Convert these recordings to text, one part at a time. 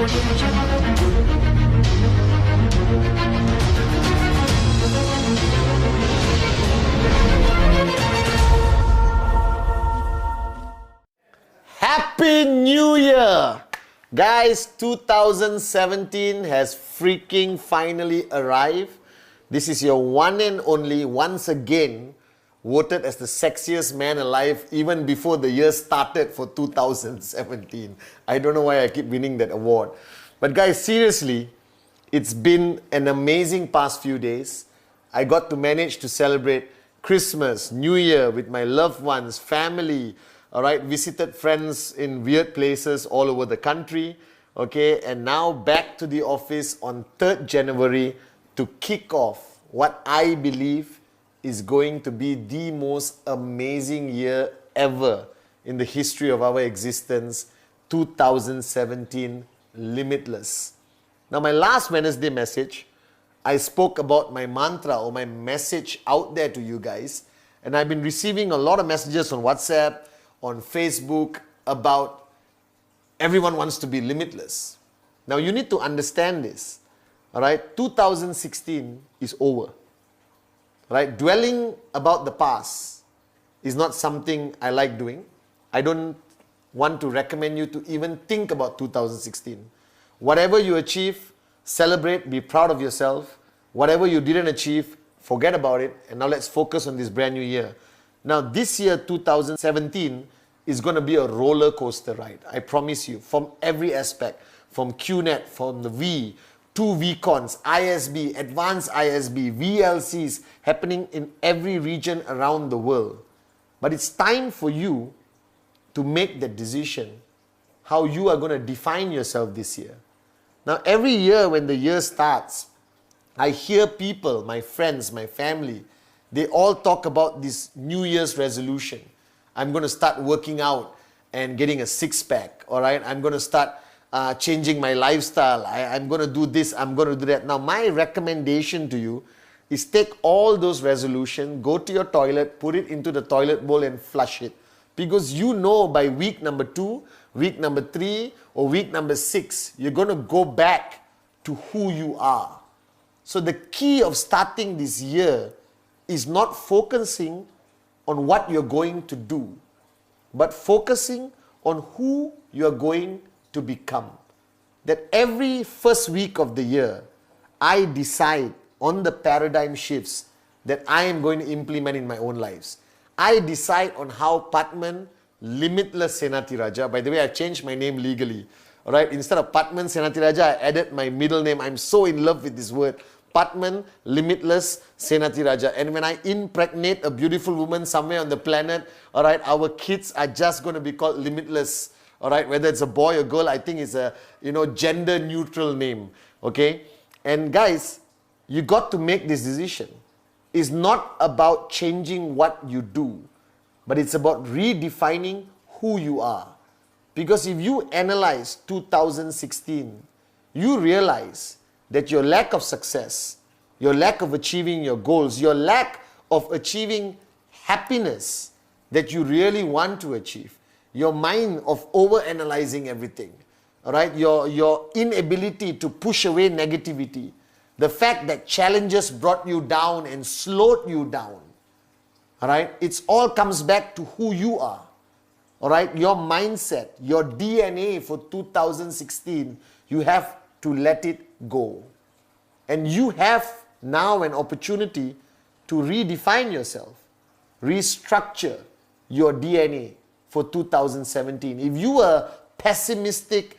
Happy New Year! Guys, 2017 has freaking finally arrived. This is your one and only, once again, voted as the sexiest man alive even before the year started for 2017. I don't know why I keep winning that award. But guys, seriously, it's been an amazing past few days. I got to manage to celebrate Christmas, New Year with my loved ones, family, all right, visited friends in weird places all over the country, okay, and now back to the office on 3rd January to kick off what I believe is going to be the most amazing year ever in the history of our existence, 2017 Limitless. Now, my last Wednesday message, I spoke about my mantra or my message out there to you guys, and I've been receiving a lot of messages on WhatsApp, on Facebook about everyone wants to be limitless. Now you need to understand this, all right? 2016 is over, right? Dwelling about the past is not something I like doing. I don't want to recommend you to even think about 2016. Whatever you achieve, celebrate, be proud of yourself. Whatever you didn't achieve, forget about it, and now let's focus on this brand new year. Now, this year, 2017, is going to be a roller coaster ride. I promise you, from every aspect, from QNet, from the V, 2 VCons, ISB, Advanced ISB, VLCs, happening in every region around the world. But it's time for you to make the decision how you are going to define yourself this year. Now, every year when the year starts, I hear people, my friends, my family, they all talk about this New Year's resolution. I'm going to start working out and getting a six-pack, all right? I'm going to start changing my lifestyle. I'm going to do this, I'm going to do that. Now, my recommendation to you is take all those resolutions, go to your toilet, put it into the toilet bowl and flush it. Because you know by week number 2, week number 3, or week number 6, you're going to go back to who you are. So the key of starting this year is not focusing on what you're going to do, but focusing on who you're going to become. That every first week of the year, I decide on the paradigm shifts that I am going to implement in my own lives. I decide on how Patman Limitless Senatiraja, by the way, I changed my name legally. All right, instead of Patman Senatiraja, I added my middle name. I'm so in love with this word. Patman Limitless Senatiraja. And when I impregnate a beautiful woman somewhere on the planet, all right, our kids are just going to be called Limitless. All right, whether it's a boy or girl, I think it's a, gender neutral name. Okay. And guys, you got to make this decision. It's not about changing what you do, but it's about redefining who you are. Because if you analyze 2016, you realize that your lack of success, your lack of achieving your goals, your lack of achieving happiness that you really want to achieve, your mind of over-analyzing everything, all right, your inability to push away negativity, the fact that challenges brought you down and slowed you down, all right, it all comes back to who you are, all right, your mindset, your DNA for 2016, you have to let it go. And you have now an opportunity to redefine yourself, restructure your DNA for 2017. If you were pessimistic,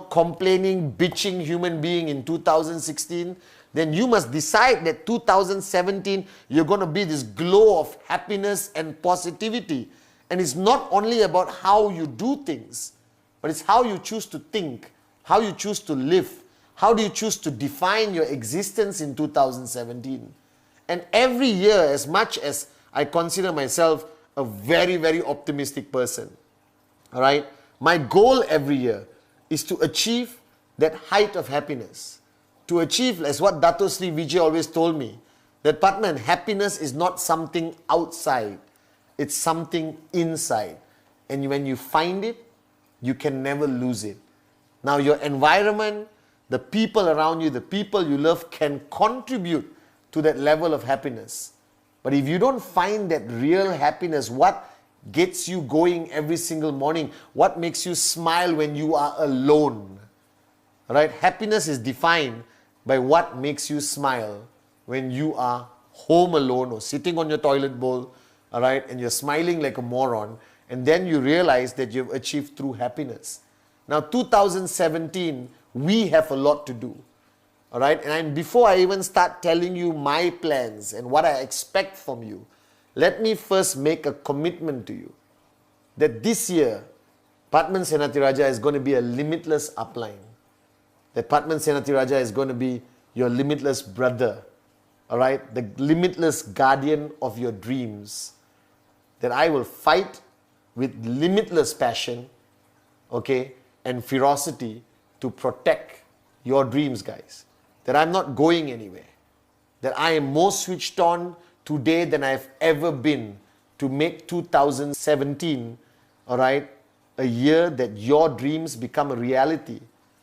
complaining, bitching human being in 2016, then you must decide that 2017, you're going to be this glow of happiness and positivity. And it's not only about how you do things, but it's how you choose to think, how you choose to live. How do you choose to define your existence in 2017? And every year, as much as I consider myself a very, very optimistic person, all right, my goal every year is to achieve that height of happiness. To achieve, as what Dato Sri Vijay always told me, that Patman, happiness is not something outside, it's something inside. And when you find it, you can never lose it. Now your environment, the people around you, the people you love can contribute to that level of happiness. But if you don't find that real happiness, what gets you going every single morning, what makes you smile when you are alone, right? Happiness is defined by what makes you smile when you are home alone or sitting on your toilet bowl, all right, and you're smiling like a moron, and then you realize that you've achieved true happiness. Now, 2017, we have a lot to do, all right? And before I even start telling you my plans and what I expect from you, let me first make a commitment to you that this year, Padman Senatiraja is going to be a limitless upline. That Padman Senatiraja is going to be your limitless brother, all right? The limitless guardian of your dreams. That I will fight with limitless passion, okay, and ferocity to protect your dreams, guys. That I'm not going anywhere. That I am more switched on today than I've ever been to make 2017, all right, a year that your dreams become a reality.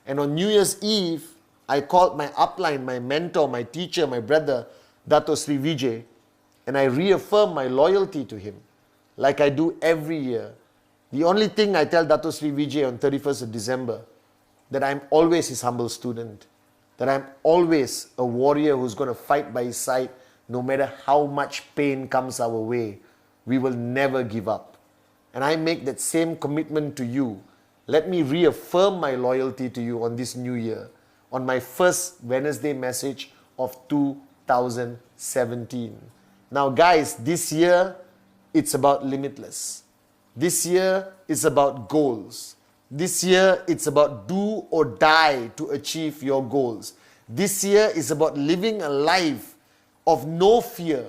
And on New Year's Eve, I called my upline, my mentor, my teacher, my brother, Dato Sri Vijay, and I reaffirmed my loyalty to him, like I do every year. The only thing I tell Dato Sri Vijay on 31st of December, that I'm always his humble student, that I'm always a warrior who's going to fight by his side, no matter how much pain comes our way. We will never give up. And I make that same commitment to you. Let me reaffirm my loyalty to you on this new year, on my first Wednesday message of 2017. Now guys, this year, it's about limitless. This year, it's about goals. This year, it's about do or die to achieve your goals. This year is about living a life of no fear,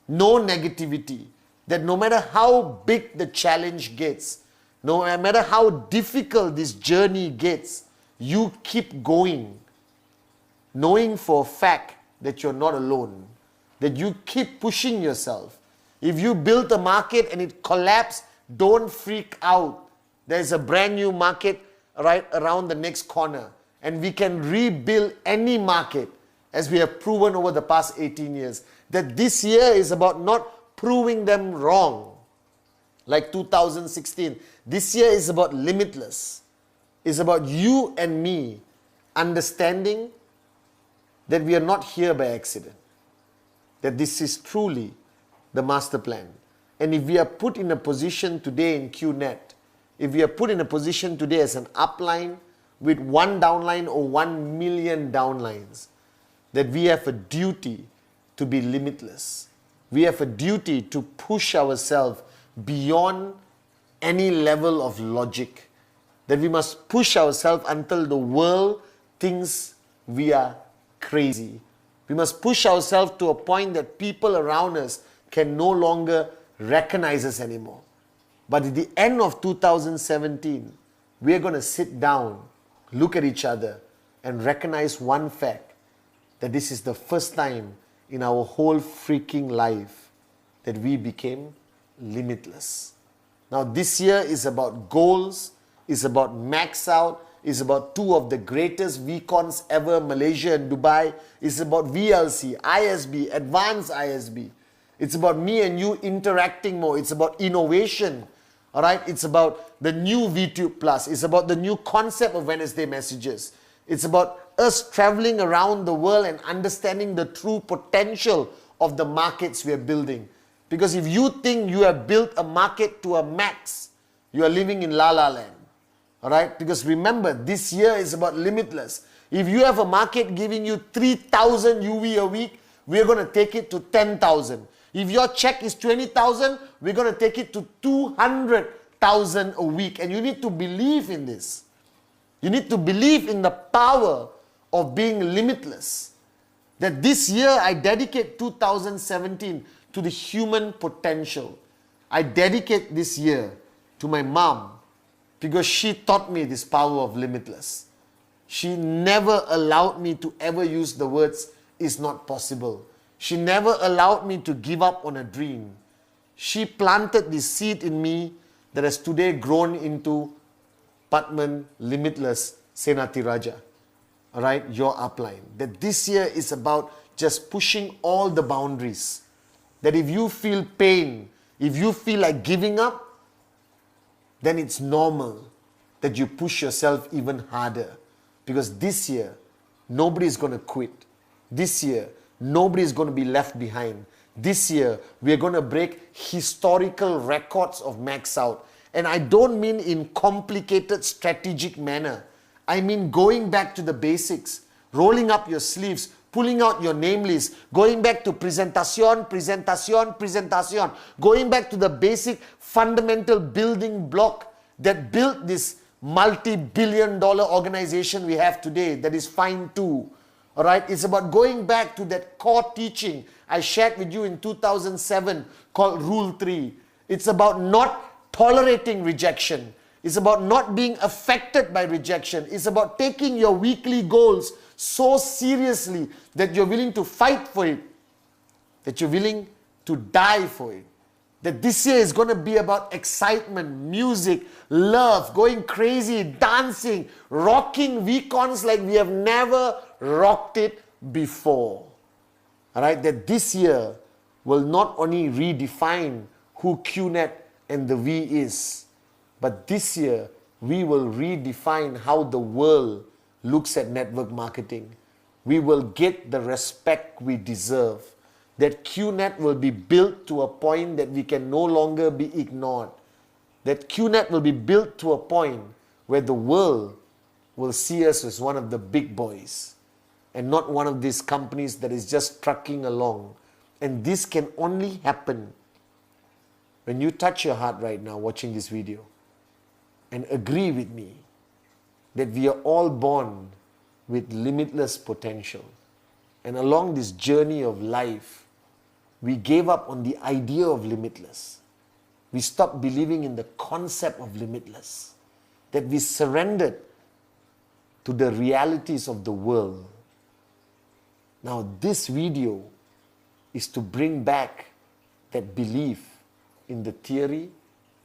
no negativity, that no matter how big the challenge gets, no matter how difficult this journey gets, you keep going, knowing for a fact that you're not alone, that you keep pushing yourself. If you built a market and it collapsed, don't freak out. There's a brand new market right around the next corner, and we can rebuild any market, as we have proven over the past 18 years. That this year is about not proving them wrong. Like 2016, this year is about limitless. It's about you and me understanding that we are not here by accident. That this is truly the master plan. And if we are put in a position today in QNet, if we are put in a position today as an upline with one downline or 1 million downlines, that we have a duty to be limitless. We have a duty to push ourselves beyond any level of logic. That we must push ourselves until the world thinks we are crazy. We must push ourselves to a point that people around us can no longer recognize us anymore. But at the end of 2017, we are going to sit down, look at each other, and recognize one fact, that this is the first time in our whole freaking life that we became limitless. Now this year is about goals, is about max out, is about two of the greatest VCons ever, Malaysia and Dubai. It's about VLC, ISB, advanced ISB. It's about me and you interacting more. It's about innovation. All right, it's about the new VTube Plus. It's about the new concept of Wednesday messages. It's about us traveling around the world and understanding the true potential of the markets we are building. Because if you think you have built a market to a max, you are living in La La Land. All right, because remember, this year is about limitless. If you have a market giving you 3,000 UV a week, we are going to take it to 10,000. If your check is 20,000, we're going to take it to 200,000 a week. And you need to believe in this. You need to believe in the power of being limitless. That this year I dedicate 2017 to the human potential. I dedicate this year to my mom because she taught me this power of limitless. She never allowed me to ever use the words, "is not possible." She never allowed me to give up on a dream. She planted this seed in me that has today grown into Padman Limitless Senatiraja, all right, your upline. That this year is about just pushing all the boundaries. That if you feel pain, if you feel like giving up, then it's normal that you push yourself even harder. Because this year, nobody is going to quit. This year, nobody is going to be left behind. This year, we are going to break historical records of max out. And I don't mean in complicated strategic manner. I mean going back to the basics, rolling up your sleeves, pulling out your name list, going back to presentation, going back to the basic fundamental building block that built this multi-billion-dollar organization we have today, that is Find2. All right, it's about going back to that core teaching I shared with you in 2007 called Rule 3. It's about not tolerating rejection. It's about not being affected by rejection. It's about taking your weekly goals so seriously that you're willing to fight for it, that you're willing to die for it. That this year is going to be about excitement, music, love, going crazy, dancing, rocking VCons like we have never rocked it before. All right, that this year will not only redefine who QNet and the V is, but this year we will redefine how the world looks at network marketing. We will get the respect we deserve. That QNet will be built to a point that we can no longer be ignored. That QNet will be built to a point where the world will see us as one of the big boys and not one of these companies that is just trucking along. And this can only happen when you touch your heart right now watching this video and agree with me that we are all born with limitless potential. And along this journey of life, we gave up on the idea of limitless. We stopped believing in the concept of limitless. That we surrendered to the realities of the world. Now this video is to bring back that belief in the theory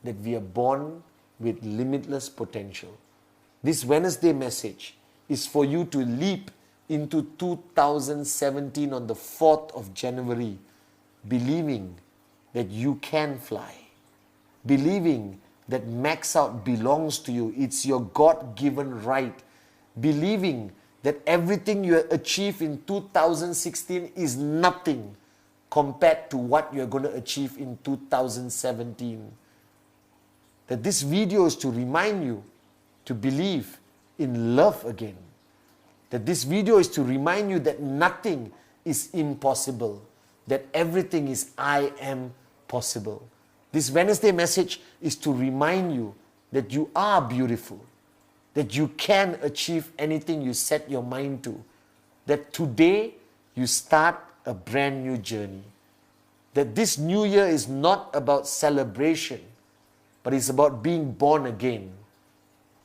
that we are born with limitless potential. This Wednesday message is for you to leap into 2017 on the 4th of January, believing that you can fly, believing that max out belongs to you, it's your God-given right, believing that everything you achieve in 2016 is nothing compared to what you're going to achieve in 2017. That this video is to remind you to believe in love again. That this video is to remind you that nothing is impossible. That everything is I am possible. This Wednesday message is to remind you that you are beautiful. That you can achieve anything you set your mind to. That today you start a brand new journey. That this new year is not about celebration, but it's about being born again.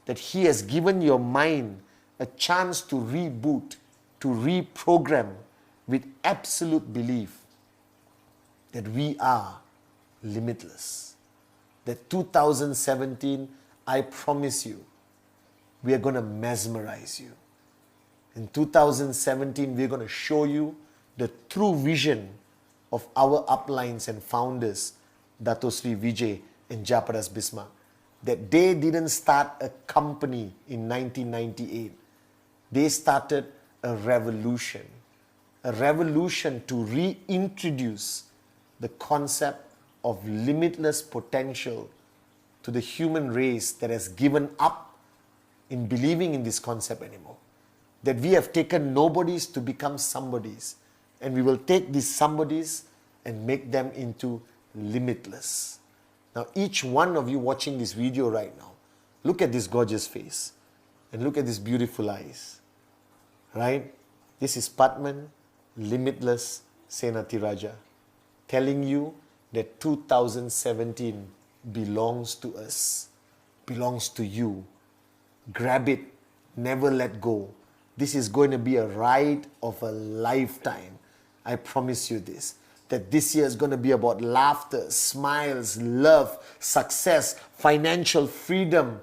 That He has given your mind a chance to reboot, to reprogram with absolute belief that we are limitless. That 2017, I promise you, we are going to mesmerize you. In 2017, we're going to show you the true vision of our uplines and founders, Dato Sri Vijay and Japadas Bismarck. That they didn't start a company in 1998. They started a revolution to reintroduce the concept of limitless potential to the human race that has given up in believing in this concept anymore. That we have taken nobodies to become somebodies, and we will take these somebodies and make them into limitless. Now, each one of you watching this video right now, look at this gorgeous face and look at these beautiful eyes. Right? This is Padman, Limitless Senatiraja, telling you that 2017 belongs to us, belongs to you. Grab it, never let go. This is going to be a ride of a lifetime. I promise you this. That this year is going to be about laughter, smiles, love, success, financial freedom.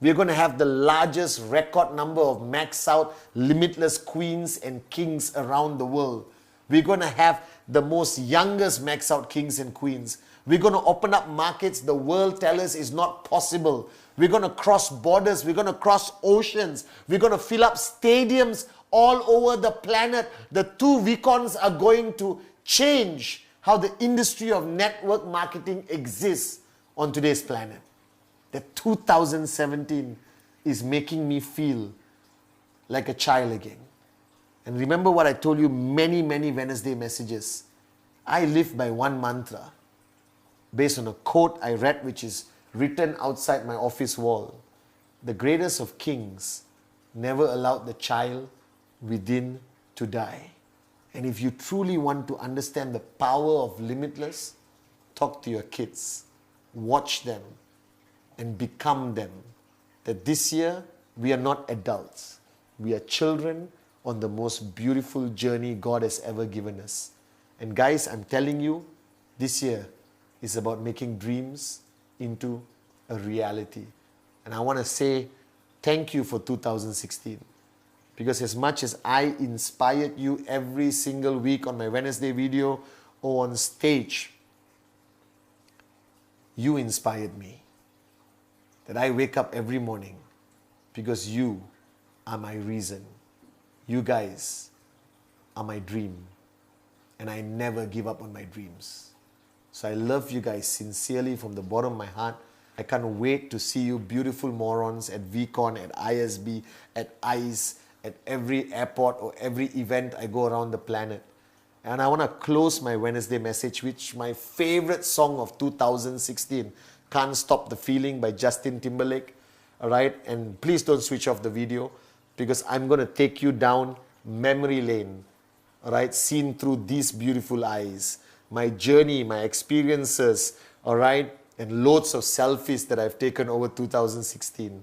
We're going to have the largest record number of max out limitless queens and kings around the world. We're going to have the most youngest max out kings and queens. We're going to open up markets the world tells us is not possible. We're going to cross borders. We're going to cross oceans. We're going to fill up stadiums all over the planet. The two Vicons are going to change how the industry of network marketing exists on today's planet. That 2017 is making me feel like a child again. And remember what I told you many Wednesday messages. I live by one mantra based on a quote I read which is written outside my office wall. The greatest of kings never allowed the child within to die. And if you truly want to understand the power of limitless, talk to your kids, watch them, and become them. That this year, we are not adults. We are children on the most beautiful journey God has ever given us. And guys, I'm telling you, this year is about making dreams into a reality. And I want to say thank you for 2016. Because as much as I inspired you every single week on my Wednesday video or on stage, you inspired me. That I wake up every morning because you are my reason. You guys are my dream. And I never give up on my dreams. So I love you guys sincerely from the bottom of my heart. I can't wait to see you beautiful morons at VCon, at ISB, at ICE, at every airport or every event I go around the planet. And I want to close my Wednesday message with my favorite song of 2016, Can't Stop the Feeling by Justin Timberlake. All right, and please don't switch off the video because I'm going to take you down memory lane, all right, seen through these beautiful eyes. My journey, my experiences, all right, and loads of selfies that I've taken over 2016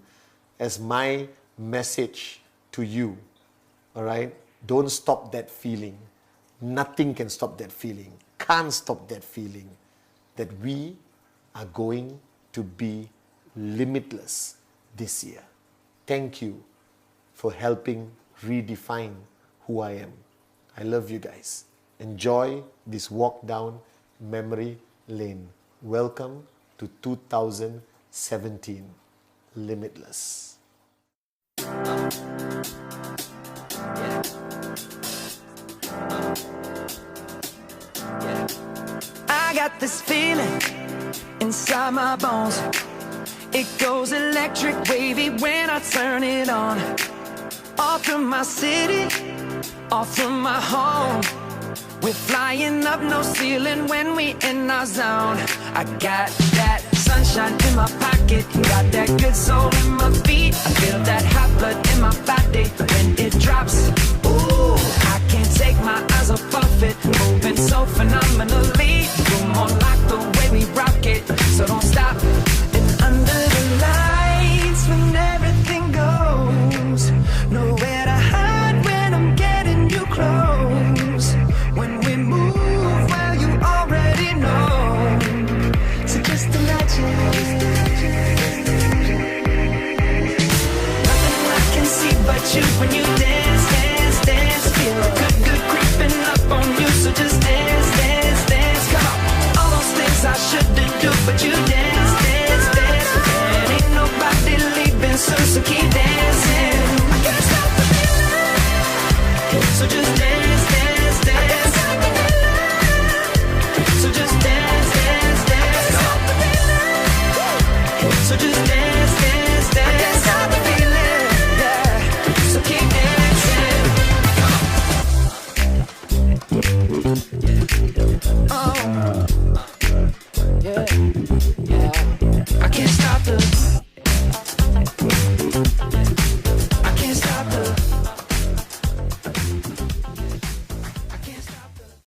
as my message to you, all right? Don't stop that feeling. Nothing can stop that feeling. Can't stop that feeling that we are going to be limitless this year. Thank you for helping redefine who I am. I love you guys. Enjoy this walk down memory lane. Welcome to 2017 Limitless. I got this feeling inside my bones. It goes electric wavy when I turn it on. Off from my city, off from my home. We're flying up, no ceiling when we in our zone. I got that sunshine in my pocket, got that good soul